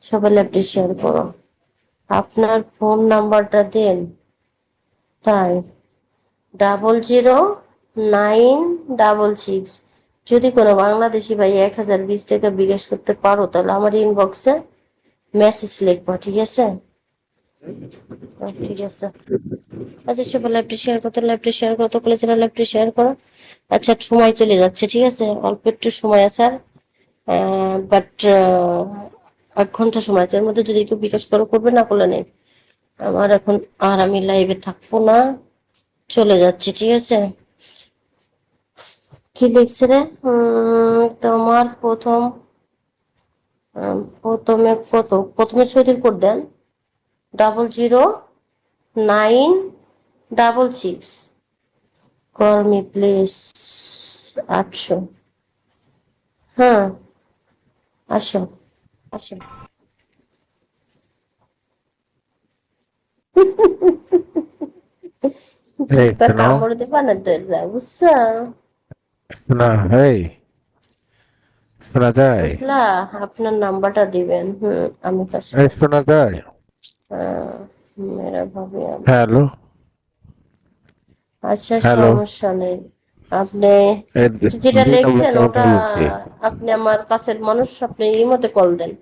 সবাই laptop share করো। আপনার ফোন নাম্বারটা দেন। তাই 00-966। যদি কোনো বাংলাদেশি ভাই 1020 টাকা বিকাশ করতে পারো তাহলে আমার ইনবক্সে মেসেজ লিখবো, ঠিক আছে? ঠিক আছে। আচ্ছা সবাই লাইভটা শেয়ার করতে, লাইভটা শেয়ার করো, তো কলেজের লাইভটা শেয়ার করো। আচ্ছা সময় চলে যাচ্ছে, ঠিক আছে, অল্প একটু সময় আছে আর, বাট 1 ঘন্টা সময় আছে, এর মধ্যে যদি একটু বিকাশ করো, করবে, না করলে নেই। আমার এখন আর আমি লাইভে থাকবো না, চলে যাচ্ছে, ঠিক আছে? কি লিখছে রে? তোমার প্রথমে সৈদির কোড দেন। 00-966। Call me please. 800। হ্যাঁ, আসো আসো। Hey, জিব্বা শোনো কামড় দেবা না তোরা, বুঝছো? শোনা হেই শোনা যায়? বুঝলা? আপনার নাম্বারটা দিবেন, আমি কাজ এই করবো। শোনা যায়? মেরা ভাবি আমি। হ্যালো আচ্ছা হ্যালো সমস্যা নেই। আপনি এই যেটা 2 নম্বর লিখছেন থেকে ওটা, বলছি। আপনি আমার কাছের মানুষ, আপনি এই মতে কল দেন।